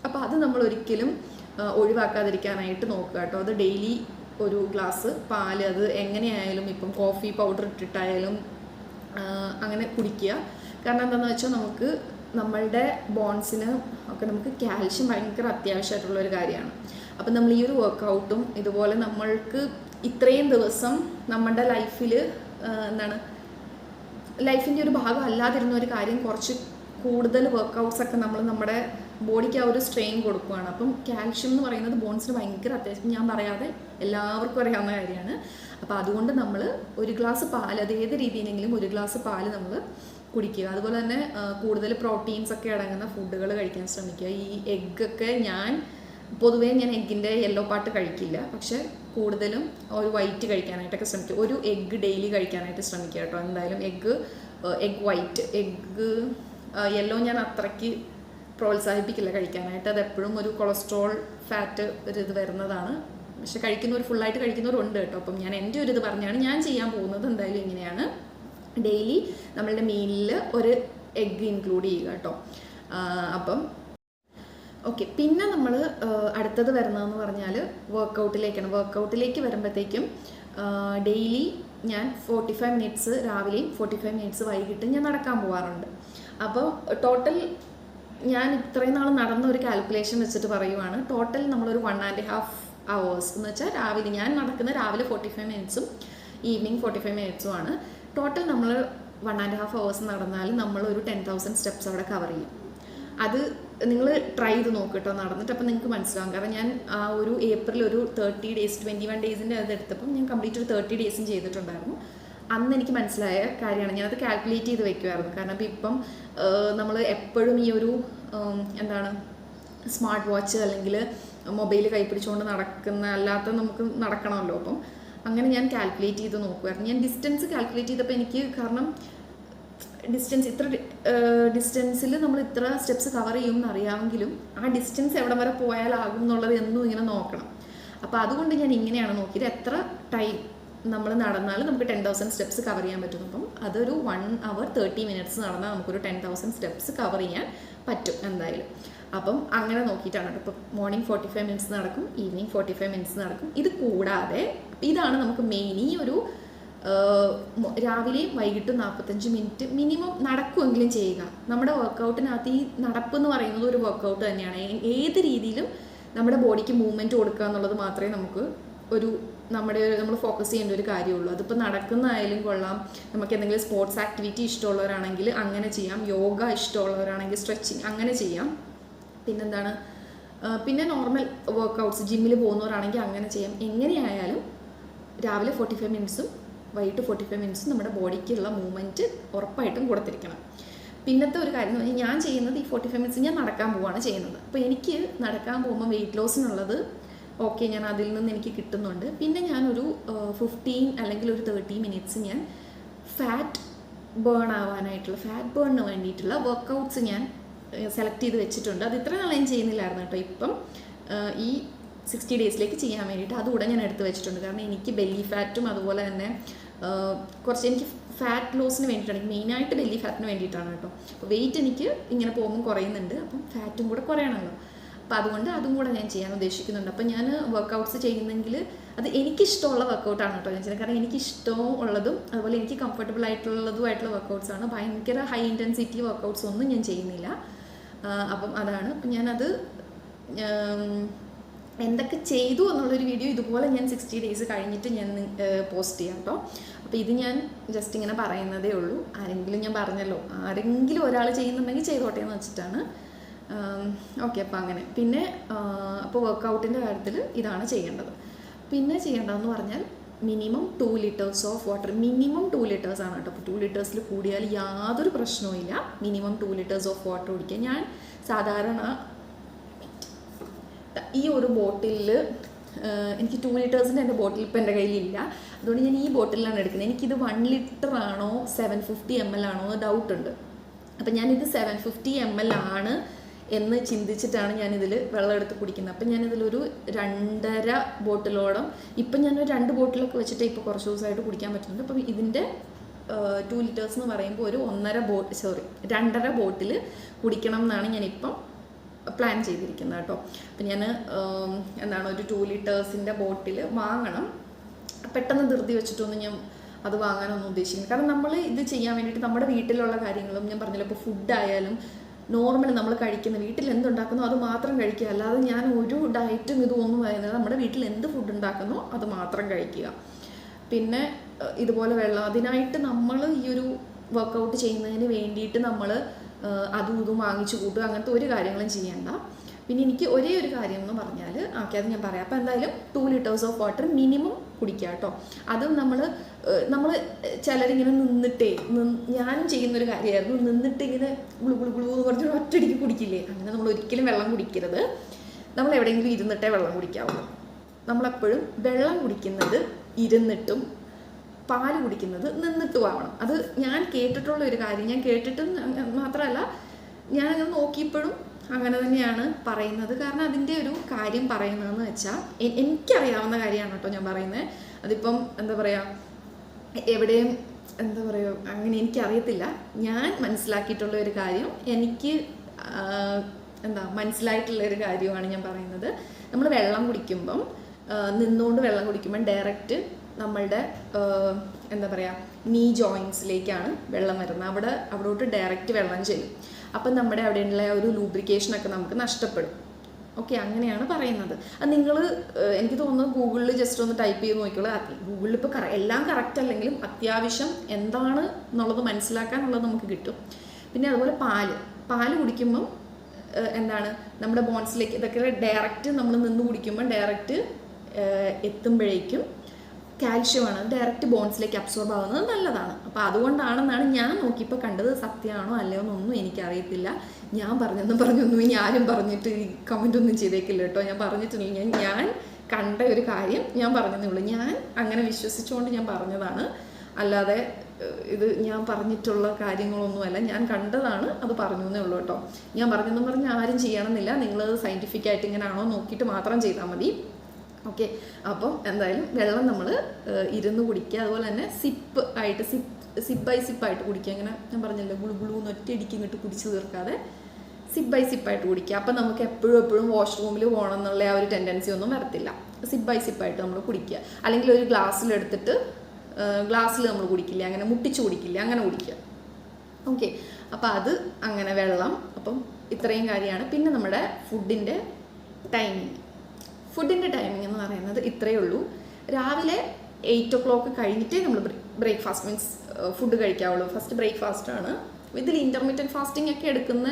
അപ്പോൾ അത് നമ്മൾ ഒരിക്കലും ഒഴിവാക്കാതിരിക്കാനായിട്ട് നോക്കുക കേട്ടോ. അത് ഡെയിലി ഒരു ഗ്ലാസ് പാല്, അത് എങ്ങനെയായാലും ഇപ്പം കോഫി പൗഡർ ഇട്ടിട്ടായാലും അങ്ങനെ കുടിക്കുക. കാരണം എന്താണെന്ന് വെച്ചാൽ നമുക്ക് നമ്മളുടെ ബോൺസിന് ഒക്കെ നമുക്ക് കാൽഷ്യം ഭയങ്കര അത്യാവശ്യമായിട്ടുള്ളൊരു കാര്യമാണ്. അപ്പം നമ്മൾ ഈ ഒരു വർക്കൗട്ടും ഇതുപോലെ നമ്മൾക്ക് ഇത്രയും ദിവസം നമ്മുടെ ലൈഫിൽ ലൈഫിൻ്റെ ഒരു ഭാഗം അല്ലാതിരുന്ന ഒരു കാര്യം കുറച്ച് കൂടുതൽ വർക്കൗട്ട്സൊക്കെ നമ്മൾ നമ്മുടെ ബോഡിക്ക് ആ ഒരു സ്ട്രെയിൻ കൊടുക്കുകയാണ്. അപ്പം കാൽഷ്യം എന്ന് പറയുന്നത് ബോൺസിന് ഭയങ്കര അത്യാവശ്യം, ഞാൻ പറയാതെ എല്ലാവർക്കും അറിയാവുന്ന കാര്യമാണ്. അപ്പോൾ അതുകൊണ്ട് നമ്മൾ ഒരു ഗ്ലാസ് പാൽ, അത് ഏത് രീതിയിലെങ്കിലും ഒരു ഗ്ലാസ് പാൽ നമ്മൾ കുടിക്കുക. അതുപോലെ തന്നെ കൂടുതൽ പ്രോട്ടീൻസ് ഒക്കെ അടങ്ങുന്ന ഫുഡുകൾ കഴിക്കാൻ ശ്രമിക്കുക. ഈ എഗ്ഗൊക്കെ പൊതുവേ ഞാൻ എഗ്ഗിൻ്റെ യെല്ലോ പാർട്ട് കഴിക്കില്ല, പക്ഷേ കൂടുതലും ഒരു വൈറ്റ് കഴിക്കാനായിട്ടൊക്കെ ശ്രമിക്കുക. ഒരു എഗ്ഗ് ഡെയിലി കഴിക്കാനായിട്ട് ശ്രമിക്കുക കേട്ടോ. എന്തായാലും എഗ്ഗ് വൈറ്റ്, എഗ്ഗ് യെല്ലോ ഞാൻ അത്രയ്ക്ക് പ്രോത്സാഹിപ്പിക്കില്ല കഴിക്കാനായിട്ട്. അതെപ്പോഴും ഒരു കൊളസ്ട്രോൾ ഫാറ്റ് ഒരു ഇത് വരുന്നതാണ്, പക്ഷെ കഴിക്കുന്നവർ ഫുള്ളായിട്ട് കഴിക്കുന്നവരുണ്ട് കേട്ടോ. അപ്പം ഞാൻ എൻ്റെ ഒരു ഇത് പറഞ്ഞാണ് ഞാൻ ചെയ്യാൻ പോകുന്നത്. എന്തായാലും ഇങ്ങനെയാണ്, ഡെയിലി നമ്മളുടെ മീലിൽ ഒരു എഗ്ഗ് ഇൻക്ലൂഡ് ചെയ്യുക കേട്ടോ. അപ്പം ഓക്കെ, പിന്നെ നമ്മൾ അടുത്തത് വരുന്നതെന്ന് പറഞ്ഞാൽ വർക്കൗട്ടിലേക്കാണ്. വർക്കൗട്ടിലേക്ക് വരുമ്പോഴത്തേക്കും ഡെയിലി ഞാൻ 45 മിനിറ്റ്സ് രാവിലെയും 45 മിനിറ്റ്സ് വൈകിട്ടും ഞാൻ നടക്കാൻ പോകാറുണ്ട്. അപ്പോൾ ടോട്ടൽ ഞാൻ ഇത്രയും നാൾ നടന്ന ഒരു കാൽക്കുലേഷൻ വെച്ചിട്ട് പറയുവാണ്. ടോട്ടൽ നമ്മളൊരു 1.5 hours എന്ന് വെച്ചാൽ രാവിലെ ഞാൻ നടക്കുന്ന രാവിലെ 45 മിനിറ്റ്സും ഈവനിങ് 45 മിനിറ്റ്സുമാണ്. ടോട്ടൽ നമ്മൾ 1.5 hours നടന്നാൽ നമ്മളൊരു 10,000 സ്റ്റെപ്സ് അവിടെ കവർ ചെയ്യും. അത് നിങ്ങൾ ട്രൈ ചെയ്ത് നോക്കിട്ടോ നടന്നിട്ട്. അപ്പം നിങ്ങൾക്ക് മനസ്സിലാവും. കാരണം ഞാൻ ആ ഒരു ഏപ്രിൽ ഒരു 30 days 21 ഡേയ്സിൻ്റെ അത് എടുത്തപ്പം ഞാൻ കംപ്ലീറ്റ് ഒരു 30 ഡേയ്സും ചെയ്തിട്ടുണ്ടായിരുന്നു. അന്ന് എനിക്ക് മനസ്സിലായ കാര്യമാണ്. ഞാനത് കാൽക്കുലേറ്റ് ചെയ്ത് വെക്കുമായിരുന്നു. കാരണം ഇപ്പം നമ്മൾ എപ്പോഴും ഈ ഒരു എന്താണ് സ്മാർട്ട് വാച്ച് അല്ലെങ്കിൽ മൊബൈൽ കൈ പിടിച്ചുകൊണ്ട് നടക്കുന്ന അല്ലാത്ത നമുക്ക് നടക്കണമല്ലോ. അപ്പം അങ്ങനെ ഞാൻ കാൽക്കുലേറ്റ് ചെയ്ത് നോക്കുമായിരുന്നു. ഞാൻ ഡിസ്റ്റൻസ് കാൽക്കുലേറ്റ് ചെയ്തപ്പോൾ എനിക്ക്, കാരണം ഡിസ്റ്റൻസ് ഇത്ര ഡിസ്റ്റൻസിൽ നമ്മൾ ഇത്ര സ്റ്റെപ്സ് കവർ ചെയ്യും എന്നറിയാമെങ്കിലും ആ ഡിസ്റ്റൻസ് എവിടെ വരെ പോയാലാകും എന്നുള്ളത് എന്നും ഇങ്ങനെ നോക്കണം. അപ്പോൾ അതുകൊണ്ട് ഞാൻ ഇങ്ങനെയാണ് നോക്കിയത്, എത്ര ടൈം നമ്മൾ നടന്നാൽ നമുക്ക് 10,000 സ്റ്റെപ്സ് കവർ ചെയ്യാൻ പറ്റും. അപ്പം അതൊരു 1 hour 30 minutes നടന്നാൽ നമുക്കൊരു 10,000 സ്റ്റെപ്സ് കവർ ചെയ്യാൻ പറ്റും എന്തായാലും. അപ്പം അങ്ങനെ നോക്കിയിട്ടാണ്. ഇപ്പോൾ മോർണിംഗ് 45 മിനിറ്റ്സ് നടക്കും, ഈവനിങ് 45 മിനിറ്റ്സ് നടക്കും. ഇത് കൂടാതെ ഇതാണ് നമുക്ക് മെയിൻ, ഈ ഒരു രാവിലെയും വൈകിട്ടും 45 മിനിറ്റ് മിനിമം നടക്കുമെങ്കിലും ചെയ്യുക. നമ്മുടെ വർക്കൗട്ടിനകത്ത് ഈ നടപ്പ് എന്ന് പറയുന്നത് ഒരു വർക്കൗട്ട് തന്നെയാണ്. ഏത് രീതിയിലും നമ്മുടെ ബോഡിക്ക് മൂവ്മെൻറ്റ് കൊടുക്കുക എന്നുള്ളത് മാത്രമേ നമുക്ക് നമ്മൾ ഫോക്കസ് ചെയ്യേണ്ട ഒരു കാര്യമുള്ളൂ. അതിപ്പോൾ നടക്കുന്നതായാലും കൊള്ളാം, നമുക്ക് എന്തെങ്കിലും സ്പോർട്സ് ആക്ടിവിറ്റി ഇഷ്ടമുള്ളവരാണെങ്കിൽ അങ്ങനെ ചെയ്യാം, യോഗ ഇഷ്ടമുള്ളവരാണെങ്കിൽ സ്ട്രെച്ചിങ് അങ്ങനെ ചെയ്യാം. പിന്നെന്താണ്, പിന്നെ നോർമൽ വർക്കൗട്ട്സ് ജിമ്മിൽ പോകുന്നവരാണെങ്കിൽ അങ്ങനെ ചെയ്യാം. എങ്ങനെയായാലും രാവിലെ 45 മിനിറ്റ്സും വൈകിട്ട് 45 മിനിറ്റ്സും നമ്മുടെ ബോഡിക്കുള്ള മൂവ്മെൻറ്റ് ഉറപ്പായിട്ടും കൊടുത്തിരിക്കണം. പിന്നത്തെ ഒരു കാര്യം എന്ന് പറഞ്ഞാൽ ഞാൻ ചെയ്യുന്നത് ഈ 45 മിനിറ്റ്സ് ഞാൻ നടക്കാൻ പോവുകയാണ് ചെയ്യുന്നത്. അപ്പോൾ എനിക്ക് നടക്കാൻ പോകുമ്പോൾ വെയിറ്റ് ലോസിനുള്ളത് ഓക്കെ, ഞാൻ അതിൽ നിന്ന് എനിക്ക് കിട്ടുന്നുണ്ട്. പിന്നെ ഞാനൊരു 15 അല്ലെങ്കിൽ ഒരു 30 മിനിറ്റ്സ് ഞാൻ ഫാറ്റ് ബേണിന് വേണ്ടിയിട്ടുള്ള വർക്കൗട്ട്സ് ഞാൻ സെലക്ട് ചെയ്ത് വെച്ചിട്ടുണ്ട്. അത് ഇത്ര നാളെ ഞാൻ ചെയ്യുന്നില്ലായിരുന്നു കേട്ടോ. ഇപ്പം ഈ 60 ഡേയ്സിലേക്ക് ചെയ്യാൻ വേണ്ടിയിട്ട് അതുകൂടെ ഞാൻ എടുത്ത് വെച്ചിട്ടുണ്ട്. കാരണം എനിക്ക് ബെല്ലി ഫാറ്റും അതുപോലെ തന്നെ കുറച്ച് എനിക്ക് ഫാറ്റ് ലോസിന് വേണ്ടിയിട്ടാണ്, മെയിനായിട്ട് ബെല്ലി ഫാറ്റിന് വേണ്ടിയിട്ടാണ് കേട്ടോ. അപ്പോൾ വെയിറ്റ് എനിക്ക് ഇങ്ങനെ പോകുമ്പോൾ കുറയുന്നുണ്ട്, അപ്പം ഫാറ്റും കൂടെ കുറയണമല്ലോ. അപ്പോൾ അതുകൊണ്ട് അതും കൂടെ ഞാൻ ചെയ്യാൻ ഉദ്ദേശിക്കുന്നുണ്ട്. അപ്പോൾ ഞാൻ വർക്കൗട്ട്സ് ചെയ്യുന്നെങ്കിൽ അത് എനിക്കിഷ്ടമുള്ള വർക്കൗട്ടാണ് കേട്ടോ ഞാൻ ചെയ്യുന്നത്. കാരണം എനിക്കിഷ്ടമുള്ളതും അതുപോലെ എനിക്ക് കംഫർട്ടബിൾ ആയിട്ടുള്ളതുമായിട്ടുള്ള വർക്കൗട്ട്സാണ്. ഭയങ്കര ഹൈ ഇൻറ്റൻസിറ്റി വർക്കൗട്ട്സ് ഒന്നും ഞാൻ ചെയ്യുന്നില്ല. അപ്പം അതാണ്. അപ്പം ഞാനത് എന്തൊക്കെ ചെയ്തു എന്നുള്ളൊരു വീഡിയോ ഇതുപോലെ ഞാൻ 60 ഡേയ്സ് കഴിഞ്ഞിട്ട് ഞാൻ പോസ്റ്റ് ചെയ്യാം കേട്ടോ. അപ്പോൾ ഇത് ഞാൻ ജസ്റ്റ് ഇങ്ങനെ പറയുന്നതേ ഉള്ളൂ. ആരെങ്കിലും, ഞാൻ പറഞ്ഞല്ലോ, ആരെങ്കിലും ഒരാൾ ചെയ്യുന്നുണ്ടെങ്കിൽ ചെയ്തോട്ടെ എന്ന് വെച്ചിട്ടാണ്. ഓക്കെ, അപ്പോൾ അങ്ങനെ. പിന്നെ അപ്പോൾ വർക്കൗട്ടിൻ്റെ കാര്യത്തിൽ ഇതാണ് ചെയ്യേണ്ടത്. പിന്നെ ചെയ്യേണ്ടതെന്ന് പറഞ്ഞാൽ minimum 2 liters of water, minimum 2 liters ആണ് കേട്ടോ. അപ്പോൾ 2 liters കൂടിയാൽ യാതൊരു പ്രശ്നവും ഇല്ല. മിനിമം 2 liters ഓഫ് വാട്ടർ കുടിക്കുക. ഞാൻ സാധാരണ ഈ ഒരു ബോട്ടിലിൽ എനിക്ക് 2 liters എൻ്റെ ബോട്ടിൽ ഇപ്പം എൻ്റെ കയ്യിലില്ല, അതുകൊണ്ട് ഞാൻ ഈ ബോട്ടിലാണ് എടുക്കുന്നത്. എനിക്കിത് 1 liter ആണോ 750 ml ആണോ എന്ന് ഡൗട്ടുണ്ട്. അപ്പം ഞാനിത് 750 ml ആണ് എന്ന് ചിന്തിച്ചിട്ടാണ് ഞാനിതിൽ വെള്ളം എടുത്ത് കുടിക്കുന്നത്. അപ്പം ഞാനിതിലൊരു 2.5 ബോട്ടിലോളം, ഇപ്പം ഞാനൊരു 2 ബോട്ടിലൊക്കെ വെച്ചിട്ട് ഇപ്പോൾ കുറച്ച് ദിവസമായിട്ട് കുടിക്കാൻ പറ്റുന്നുണ്ട്. അപ്പം ഇതിൻ്റെ 2 liters എന്ന് പറയുമ്പോൾ ഒരു 2.5 ബോട്ടിൽ കുടിക്കണം എന്നാണ് ഞാനിപ്പം പ്ലാൻ ചെയ്തിരിക്കുന്നത് കേട്ടോ. അപ്പം ഞാൻ ഒരു 2 liters ബോട്ടിൽ വാങ്ങണം. പെട്ടെന്ന് ധൃതി വെച്ചിട്ടൊന്നും ഞാൻ അത് വാങ്ങാനൊന്നും ഉദ്ദേശിക്കുന്നത്. കാരണം നമ്മൾ ഇത് ചെയ്യാൻ വേണ്ടിയിട്ട് നമ്മുടെ വീട്ടിലുള്ള കാര്യങ്ങളും ഞാൻ പറഞ്ഞല്ലോ, ഇപ്പോൾ ഫുഡായാലും നോർമൽ നമ്മൾ കഴിക്കുന്ന വീട്ടിൽ എന്തുണ്ടാക്കുന്നോ അത് മാത്രം കഴിക്കുക. അല്ലാതെ ഞാൻ ഒരു ഡയറ്റും ഇതൊന്നും പറയുന്നത്, നമ്മുടെ വീട്ടിൽ എന്ത് ഫുഡ് ഉണ്ടാക്കുന്നോ അത് മാത്രം കഴിക്കുക. പിന്നെ ഇതുപോലെ വെള്ളം, അതിനായിട്ട് നമ്മൾ ഈ ഒരു വർക്കൗട്ട് ചെയ്യുന്നതിന് വേണ്ടിയിട്ട് നമ്മൾ അതും ഇതും വാങ്ങിച്ചു കൂട്ടുക, അങ്ങനത്തെ ഒരു കാര്യങ്ങളും ചെയ്യണ്ട. പിന്നെ എനിക്ക് ഒരേ ഒരു കാര്യം എന്ന് പറഞ്ഞാൽ അത് ഞാൻ പറയാം. അപ്പോൾ എന്തായാലും 2 liters ഓഫ് വാട്ടർ മിനിമം കുടിക്കുക കേട്ടോ. അതും നമ്മൾ ചിലരിങ്ങനെ ഞാനും ചെയ്യുന്നൊരു കാര്യമായിരുന്നു, നിന്നിട്ട് ഇങ്ങനെ ഗുളു എന്ന് പറഞ്ഞ് ഒറ്റയടിക്ക് കുടിക്കില്ലേ, അങ്ങനെ നമ്മൾ ഒരിക്കലും വെള്ളം കുടിക്കരുത്. നമ്മൾ എവിടെയെങ്കിലും ഇരുന്നിട്ടേ വെള്ളം കുടിക്കാവുള്ളൂ. നമ്മളെപ്പോഴും വെള്ളം കുടിക്കുന്നത് ഇരുന്നിട്ടും പാല് കുടിക്കുന്നത് നിന്നിട്ടും ആവണം. അത് ഞാൻ കേട്ടിട്ടുള്ള ഒരു കാര്യം, ഞാൻ കേട്ടിട്ട് മാത്രമല്ല ഞാനങ്ങനെ നോക്കിയപ്പോഴും അങ്ങനെ തന്നെയാണ് പറയുന്നത്. കാരണം അതിൻ്റെ ഒരു കാര്യം പറയുന്നതെന്ന് വെച്ചാൽ എനിക്കറിയാവുന്ന കാര്യമാണ് കേട്ടോ ഞാൻ പറയുന്നത്. അതിപ്പം എന്താ പറയുക, എവിടെയും എന്താ പറയുക അങ്ങനെ എനിക്കറിയത്തില്ല. ഞാൻ മനസ്സിലാക്കിയിട്ടുള്ള ഒരു കാര്യം, എനിക്ക് മനസ്സിലായിട്ടുള്ള ഒരു കാര്യമാണ് ഞാൻ പറയുന്നത്. നമ്മൾ വെള്ളം കുടിക്കുമ്പം നിന്നുകൊണ്ട് വെള്ളം കുടിക്കുമ്പം ഡയറക്റ്റ് നമ്മളുടെ എന്താ പറയുക നീ ജോയിൻസിലേക്കാണ് വെള്ളം വരുന്നത്. അവിടോട്ട് ഡയറക്റ്റ് വെള്ളം ചെല്ലും. അപ്പം നമ്മുടെ അവിടെയുള്ള ഒരു ലൂബ്രിക്കേഷനൊക്കെ നമുക്ക് നഷ്ടപ്പെടും. ഓക്കെ, അങ്ങനെയാണ് പറയുന്നത്. അത് നിങ്ങൾ എനിക്ക് തോന്നുന്നു ഗൂഗിളിൽ ജസ്റ്റ് ഒന്ന് ടൈപ്പ് ചെയ്ത് നോക്കിയോളൂ. ഗൂഗിളിൽ ഇപ്പോൾ എല്ലാം കറക്റ്റ് അല്ലെങ്കിലും അത്യാവശ്യം എന്താണ് എന്നുള്ളത് മനസ്സിലാക്കാനുള്ളത് നമുക്ക് കിട്ടും. പിന്നെ അതുപോലെ പാല് കുടിക്കുമ്പം എന്താണ് നമ്മുടെ ബോൺസിലേക്ക് ഇതൊക്കെ ഡയറക്റ്റ് നമ്മൾ നിന്ന് കുടിക്കുമ്പം ഡയറക്റ്റ് എത്തുമ്പോഴേക്കും കാൽഷ്യമാണ് ഡയറക്റ്റ് ബോൺസിലേക്ക് അബ്സോർബ് ആവുന്നത് നല്ലതാണ്. അപ്പോൾ അതുകൊണ്ടാണെന്നാണ് ഞാൻ നോക്കിയപ്പോൾ കണ്ടത്. സത്യമാണോ അല്ലയോ എന്നൊന്നും എനിക്കറിയത്തില്ല. ഞാൻ പറഞ്ഞൊന്നും ഇനി ആരും പറഞ്ഞിട്ട് കമൻ്റ് ഒന്നും ചെയ്തേക്കില്ല കേട്ടോ. ഞാൻ പറഞ്ഞിട്ടില്ല, ഞാൻ കണ്ട ഒരു കാര്യം ഞാൻ പറഞ്ഞതേ ഉള്ളൂ. ഞാൻ അങ്ങനെ വിശ്വസിച്ചുകൊണ്ട് ഞാൻ പറഞ്ഞതാണ്, അല്ലാതെ ഇത് ഞാൻ പറഞ്ഞിട്ടുള്ള കാര്യങ്ങളൊന്നുമല്ല. ഞാൻ കണ്ടതാണ്, അത് പറഞ്ഞു എന്നേ ഉള്ളൂ കേട്ടോ. ഞാൻ പറഞ്ഞെന്നും പറഞ്ഞ് ആരും ചെയ്യണമെന്നില്ല. നിങ്ങളത് സയൻറ്റിഫിക്കായിട്ട് ഇങ്ങനെയാണോ നോക്കിയിട്ട് മാത്രം ചെയ്താൽ മതി. ഓക്കെ, അപ്പം എന്തായാലും വെള്ളം നമ്മൾ ഇരുന്ന് കുടിക്കുക. അതുപോലെ തന്നെ സിപ്പ് ബൈ സിപ്പായിട്ട് കുടിക്കുക. അങ്ങനെ ഞാൻ പറഞ്ഞല്ലോ, ഗുളുഗുളൂന്ന് ഒറ്റയടിക്ക് ഇങ്ങോട്ട് കുടിച്ച് തീർക്കാതെ സിപ്പ് ബൈ സിപ്പായിട്ട് കുടിക്കുക. അപ്പം നമുക്ക് എപ്പോഴും വാഷ്റൂമിൽ പോകണം എന്നുള്ള ആ ഒരു ടെൻഡൻസി ഒന്നും വരത്തില്ല. സിപ്പ് ബൈ സിപ്പായിട്ട് നമ്മൾ കുടിക്കുക. അല്ലെങ്കിൽ ഒരു ഗ്ലാസ്സിലെടുത്തിട്ട് ഗ്ലാസ്സിൽ നമ്മൾ കുടിക്കില്ല, അങ്ങനെ മുട്ടിച്ച് കുടിക്കില്ല, അങ്ങനെ കുടിക്കുക. ഓക്കെ, അപ്പോൾ അത് അങ്ങനെ വെള്ളം. അപ്പം ഇത്രയും കാര്യമാണ്. പിന്നെ നമ്മുടെ ഫുഡിൻ്റെ ടൈമിംഗ് എന്ന് പറയുന്നത് ഇത്രയേ ഉള്ളൂ. രാവിലെ 8 o'clock കഴിഞ്ഞിട്ടേ നമ്മൾ ബ്രേക്ക്ഫാസ്റ്റ് മീൻസ് ഫുഡ് കഴിക്കാവുള്ളൂ. ഫസ്റ്റ് ബ്രേക്ക്ഫാസ്റ്റാണ്. ഇതിൽ ഇൻ്റർമീഡിയറ്റ് ഫാസ്റ്റിംഗ് ഒക്കെ എടുക്കുന്ന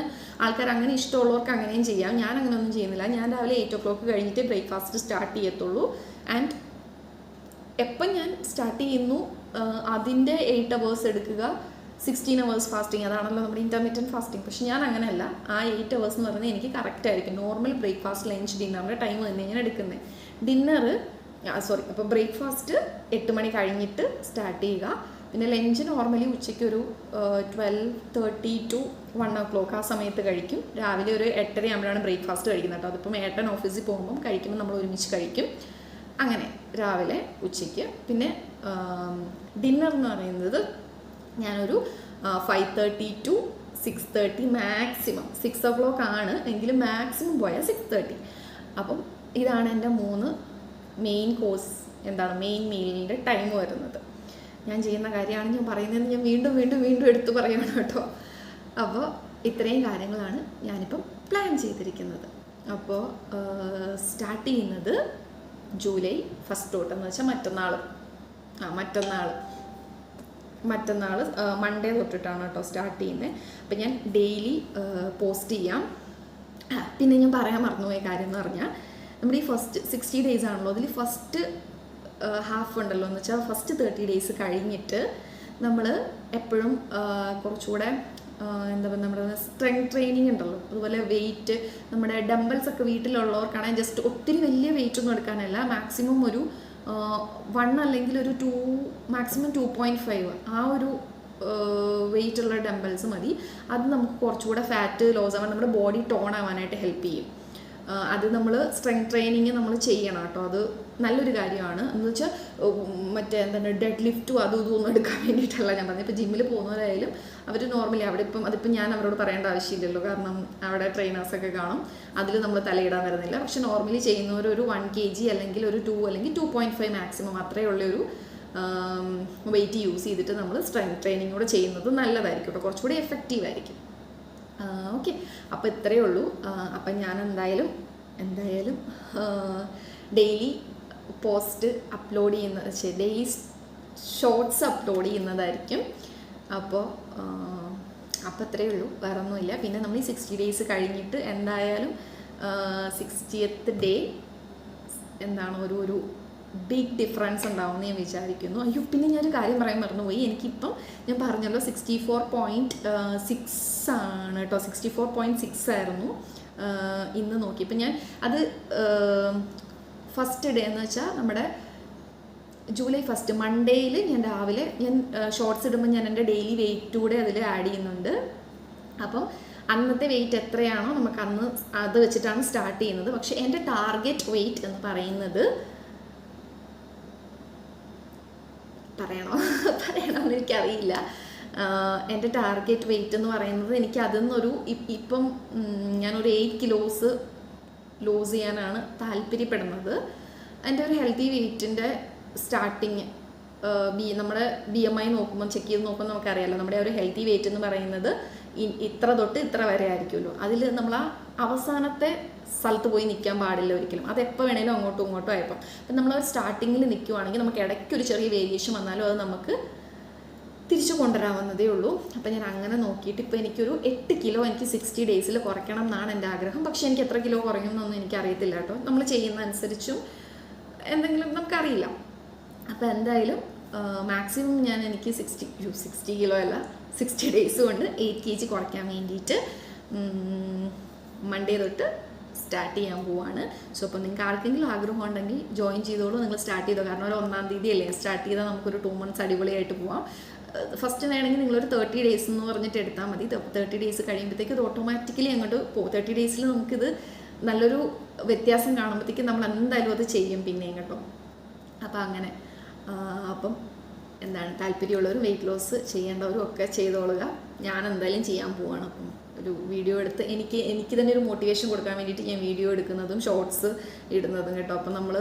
ആൾക്കാർ, അങ്ങനെ ഇഷ്ടമുള്ളവർക്ക് അങ്ങനെയും ചെയ്യാം. ഞാൻ അങ്ങനെയൊന്നും ചെയ്യുന്നില്ല. ഞാൻ രാവിലെ 8 o'clock കഴിഞ്ഞിട്ട് ബ്രേക്ക്ഫാസ്റ്റ് സ്റ്റാർട്ട് ചെയ്യത്തുള്ളൂ. ആൻഡ് എപ്പം ഞാൻ സ്റ്റാർട്ട് ചെയ്യുന്നു അതിൻ്റെ 8 hours എടുക്കുക, 16 hours ഫാസ്റ്റിംഗ്, അതാണല്ലോ നമ്മുടെ ഇൻ്റർമീഡിയറ്റ് ഫാസ്റ്റിംഗ്. പക്ഷെ ഞാൻ അങ്ങനെയല്ല. ആ 8 hours എന്ന് പറയുന്നത് എനിക്ക് കറക്റ്റ് ആയിരിക്കും. നോർമൽ ബ്രേക്ക്ഫാസ്റ്റ്, ലഞ്ച്, ഡിന്നറിൻ്റെ ടൈം തന്നെ ഞാൻ എടുക്കുന്നത്. അപ്പോൾ ബ്രേക്ക്ഫാസ്റ്റ് 8 മണി കഴിഞ്ഞിട്ട് സ്റ്റാർട്ട് ചെയ്യുക. പിന്നെ ലഞ്ച് നോർമലി ഉച്ചയ്ക്ക് ഒരു 12:30 to 1 o'clock ആ സമയത്ത് കഴിക്കും. രാവിലെ ഒരു 8:30 ആകുമ്പോഴാണ് ബ്രേക്ക്ഫാസ്റ്റ് കഴിക്കുന്നത് കേട്ടോ. അതിപ്പം ഏട്ടൻ ഓഫീസിൽ പോകുമ്പം കഴിക്കുമ്പോൾ നമ്മൾ ഒരുമിച്ച് കഴിക്കും. അങ്ങനെ രാവിലെ ഉച്ചയ്ക്ക്. പിന്നെ ഡിന്നർ എന്ന് പറയുന്നത് ഞാനൊരു 5:30 to 6:30 മാക്സിമം. 6 o'clock ആണ് എങ്കിലും മാക്സിമം പോയാൽ 6:30. അപ്പം ഇതാണ് എൻ്റെ 3 മെയിൻ കോഴ്സ്, മെയിൻ മീലിൻ്റെ ടൈം വരുന്നത്. ഞാൻ ചെയ്യുന്ന കാര്യമാണ് ഞാൻ പറയുന്നതെന്ന് ഞാൻ വീണ്ടും എടുത്ത് പറയണം കേട്ടോ. അപ്പോൾ ഇത്രയും കാര്യങ്ങളാണ് ഞാനിപ്പം പ്ലാൻ ചെയ്തിരിക്കുന്നത്. അപ്പോൾ സ്റ്റാർട്ട് ചെയ്യുന്നത് ജൂലൈ 1 തൊട്ടെന്ന് വെച്ചാൽ മറ്റന്നാൾ മൺഡേ തൊട്ടിട്ടാണ് കേട്ടോ സ്റ്റാർട്ട് ചെയ്യുന്നത്. അപ്പം ഞാൻ ഡെയിലി പോസ്റ്റ് ചെയ്യാം. പിന്നെ ഞാൻ പറയാൻ മറന്നുപോയ കാര്യം എന്ന് പറഞ്ഞാൽ, നമ്മുടെ ഈ ഫസ്റ്റ് 60 days ആണല്ലോ, അതിൽ ഫസ്റ്റ് ഹാഫ് ഉണ്ടല്ലോ എന്ന് വെച്ചാൽ ഫസ്റ്റ് 30 days കഴിഞ്ഞിട്ട് നമ്മൾ എപ്പോഴും കുറച്ചുകൂടെ നമ്മുടെ സ്ട്രെങ്ത് ട്രെയിനിങ് ഉണ്ടല്ലോ, അതുപോലെ വെയിറ്റ്, നമ്മുടെ ഡംബൽസ് ഒക്കെ വീട്ടിലുള്ളവർക്കാണെങ്കിൽ ജസ്റ്റ് ഒത്തിരി വലിയ വെയിറ്റ് ഒന്നും എടുക്കാനല്ല, മാക്സിമം ഒരു 1 അല്ലെങ്കിൽ ഒരു 2, മാക്സിമം 2.5 ആ ഒരു വെയിറ്റുള്ള ഡംബൽസ് മതി. അത് നമുക്ക് കുറച്ചുകൂടെ ഫാറ്റ് ലോസ് ആവാൻ, നമ്മുടെ ബോഡി ടോൺ ആവാനായിട്ട് ഹെൽപ്പ് ചെയ്യും. അത് നമ്മൾ സ്ട്രെങ്ത് ട്രെയിനിങ് നമ്മൾ ചെയ്യണം കേട്ടോ. അത് നല്ലൊരു കാര്യമാണ്. എന്ന് വെച്ചാൽ ഡെഡ് ലിഫ്റ്റും അതും ഇതൊന്നും എടുക്കാൻ വേണ്ടിയിട്ടല്ല ഞാൻ പറഞ്ഞത്. ഇപ്പോൾ ജിമ്മിൽ പോകുന്നവരായാലും അവർ നോർമലി അവിടെ അതിപ്പം ഞാൻ അവരോട് പറയേണ്ട ആവശ്യമില്ലല്ലോ, കാരണം അവിടെ ട്രെയിനേഴ്സൊക്കെ കാണും, അതിൽ നമ്മൾ തലയിടാൻ വരുന്നില്ല. പക്ഷെ നോർമലി ചെയ്യുന്നവർ ഒരു 1 kg അല്ലെങ്കിൽ ഒരു 2 അല്ലെങ്കിൽ 2.5 മാക്സിമം അത്രയേ ഉള്ളൊരു വെയിറ്റ് യൂസ് ചെയ്തിട്ട് നമ്മൾ സ്ട്രെങ്ത് ട്രെയിനിങ് കൂടെ ചെയ്യുന്നത് നല്ലതായിരിക്കും കേട്ടോ, കുറച്ചുകൂടി എഫക്റ്റീവ് ആയിരിക്കും. ഓക്കെ, അപ്പോൾ ഇത്രയേ ഉള്ളൂ. അപ്പം ഞാൻ എന്തായാലും daily post upload daily shorts upload ചെയ്യുന്നതായിരിക്കും. അപ്പോൾ ഇത്രയേ ഉള്ളൂ, വേറെ ഒന്നുമില്ല. പിന്നെ നമ്മൾ ഈ 60 days കഴിഞ്ഞിട്ട് എന്തായാലും 60th day ഒരു ബിഗ് ഡിഫറൻസ് ഉണ്ടാവുമെന്ന് ഞാൻ വിചാരിക്കുന്നു. പിന്നെ ഞാനൊരു കാര്യം പറയാൻ മറന്നുപോയി. എനിക്കിപ്പം ഞാൻ പറഞ്ഞല്ലോ 64.6 ആണ് കേട്ടോ, 64.6 ആയിരുന്നു ഇന്ന് നോക്കിയപ്പോൾ ഞാൻ. അത് ഫസ്റ്റ് ഡേ എന്ന് വെച്ചാൽ നമ്മുടെ ജൂലൈ 1 മൺഡേയിൽ ഞാൻ രാവിലെ ഷോർട്സ് ഇടുമ്പോൾ ഞാൻ എൻ്റെ ഡെയിലി വെയിറ്റ് കൂടെ അതിൽ ആഡ് ചെയ്യുന്നുണ്ട്. അപ്പം അന്നത്തെ വെയിറ്റ് എത്രയാണോ നമുക്ക് അന്ന് അത് വെച്ചിട്ടാണ് സ്റ്റാർട്ട് ചെയ്യുന്നത്. പക്ഷേ എൻ്റെ ടാർഗറ്റ് വെയിറ്റ് എന്ന് പറയുന്നത് പറയണമെന്ന് എനിക്കറിയില്ല. എൻ്റെ ടാർഗറ്റ് വെയിറ്റ് എന്ന് പറയുന്നത് എനിക്ക് അതിൽ നിന്നൊരു ഇപ്പം ഞാനൊരു 8 കിലോസ് ലൂസ് ചെയ്യാനാണ് താല്പര്യപ്പെടുന്നത്. എൻ്റെ ഒരു ഹെൽത്തി വെയിറ്റിൻ്റെ സ്റ്റാർട്ടിങ് നമ്മുടെ BMI നോക്കുമ്പോൾ ചെക്ക് ചെയ്ത് നോക്കുമ്പോൾ നമുക്കറിയാമല്ലോ, നമ്മുടെ ഒരു ഹെൽത്തി വെയിറ്റ് എന്ന് പറയുന്നത് ഇത്ര തൊട്ട് ഇത്ര വരെ ആയിരിക്കുമല്ലോ. അതിൽ നമ്മൾ ആ അവസാനത്തെ സ്ഥലത്ത് പോയി നിൽക്കാൻ പാടില്ല ഒരിക്കലും. അതെപ്പോൾ വേണേലും അങ്ങോട്ടും ഇങ്ങോട്ടും ആയപ്പോൾ. അപ്പം നമ്മൾ സ്റ്റാർട്ടിങ്ങിൽ നിൽക്കുവാണെങ്കിൽ നമുക്ക് ഇടയ്ക്കൊരു ചെറിയ വേരിയേഷൻ വന്നാലും അത് നമുക്ക് തിരിച്ചു കൊണ്ടുവരാവുന്നതേ ഉള്ളൂ. അപ്പം ഞാൻ അങ്ങനെ നോക്കിയിട്ട് ഇപ്പോൾ എനിക്കൊരു 8 കിലോ എനിക്ക് 60 ഡേയ്സിൽ കുറയ്ക്കണം എന്നാണ് എൻ്റെ ആഗ്രഹം. പക്ഷേ എനിക്ക് എത്ര കിലോ കുറയുമെന്നൊന്നും എനിക്കറിയത്തില്ല കേട്ടോ. നമ്മൾ ചെയ്യുന്ന അനുസരിച്ചും എന്തെങ്കിലും നമുക്കറിയില്ല. അപ്പോൾ എന്തായാലും മാക്സിമം ഞാൻ എനിക്ക് 60 കിലോ അല്ല 60 ഡേയ്സ് കൊണ്ട് 8 kg കുറയ്ക്കാൻ വേണ്ടിയിട്ട് മൺഡേ തൊട്ട് സ്റ്റാർട്ട് ചെയ്യാൻ പോവാണ്. സോ അപ്പോൾ നിങ്ങൾക്ക് ആർക്കെങ്കിലും ആഗ്രഹം ഉണ്ടെങ്കിൽ ജോയിൻ ചെയ്തോളൂ. നിങ്ങൾ സ്റ്റാർട്ട് ചെയ്തോ. കാരണം ഒരു 1-ാം തീയതി അല്ലേ സ്റ്റാർട്ട് ചെയ്താൽ നമുക്കൊരു 2 months അടിപൊളിയായിട്ട് പോവാം. ഫസ്റ്റ് വേണമെങ്കിൽ നിങ്ങളൊരു 30 ഡേയ്സ് എന്ന് പറഞ്ഞിട്ട് എടുത്താൽ മതി. 30 ഡേയ്സ് കഴിയുമ്പോഴത്തേക്ക് ഇത് ഓട്ടോമാറ്റിക്കലി അങ്ങോട്ട് പോകും. 30 ഡേയ്സിൽ നമുക്കിത് നല്ലൊരു വ്യത്യാസം കാണുമ്പോഴത്തേക്കും നമ്മൾ എന്തായാലും അത് ചെയ്യും പിന്നെയും കേട്ടോ. അപ്പം അങ്ങനെ അപ്പം എന്താണ് താല്പര്യമുള്ളവരും വെയിറ്റ് ലോസ് ചെയ്യേണ്ടവരും ഒക്കെ ചെയ്തോളുക. ഞാൻ എന്തായാലും ചെയ്യാൻ പോവാണ്. അപ്പം ഒരു വീഡിയോ എടുത്ത് എനിക്ക് തന്നെ ഒരു മോട്ടിവേഷൻ കൊടുക്കാൻ വേണ്ടിയിട്ട് ഞാൻ വീഡിയോ എടുക്കുന്നതും ഷോർട്സ് ഇടുന്നതും കേട്ടോ. അപ്പം നമ്മൾ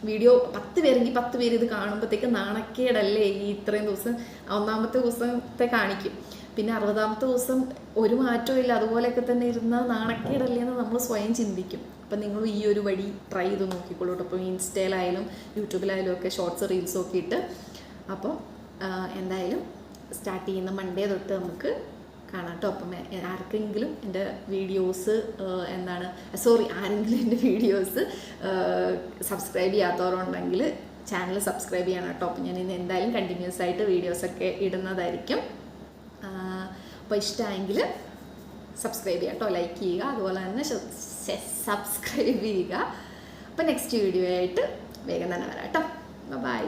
വീഡിയോ 10 പേരെങ്കിൽ 10 പേര് ഇത് കാണുമ്പോഴത്തേക്ക് നാണക്കേടല്ലേ ഈ ഇത്രയും ദിവസം. 1-ാമത്തെ ദിവസത്തെ കാണിക്കും, പിന്നെ 60-ാമത്തെ ദിവസം ഒരു മാറ്റവും ഇല്ല, അതുപോലെയൊക്കെ തന്നെ ഇരുന്ന നാണക്കേടല്ലേ എന്ന് നമ്മൾ സ്വയം ചിന്തിക്കും. അപ്പം നിങ്ങൾ ഈ ഒരു വഴി ട്രൈ ചെയ്ത് നോക്കിക്കോളൂ കേട്ടോ. അപ്പോൾ ഇൻസ്റ്റയിലായാലും യൂട്യൂബിലായാലും ഒക്കെ ഷോർട്സ് റീൽസും ഒക്കെ ഇട്ട്. അപ്പോൾ എന്തായാലും സ്റ്റാർട്ട് ചെയ്യുന്ന മൺഡേ തൊട്ട് നമുക്ക് കാണാം കേട്ടോ. അപ്പം ആർക്കെങ്കിലും എൻ്റെ വീഡിയോസ് ആരെങ്കിലും എൻ്റെ വീഡിയോസ് സബ്സ്ക്രൈബ് ചെയ്യാത്തവരുണ്ടെങ്കിൽ ചാനൽ സബ്സ്ക്രൈബ് ചെയ്യണം കേട്ടോ. അപ്പം ഞാൻ ഇന്ന് എന്തായാലും കണ്ടിന്യൂസ് ആയിട്ട് വീഡിയോസൊക്കെ ഇടുന്നതായിരിക്കും. അപ്പോൾ ഇഷ്ടമായെങ്കിൽ സബ്സ്ക്രൈബ് ചെയ്യുക കേട്ടോ, ലൈക്ക് ചെയ്യുക, അതുപോലെ തന്നെ സബ്സ്ക്രൈബ് ചെയ്യുക. അപ്പോൾ നെക്സ്റ്റ് വീഡിയോ ആയിട്ട് വേഗം തന്നെ വരാം കേട്ടോ. ബൈ.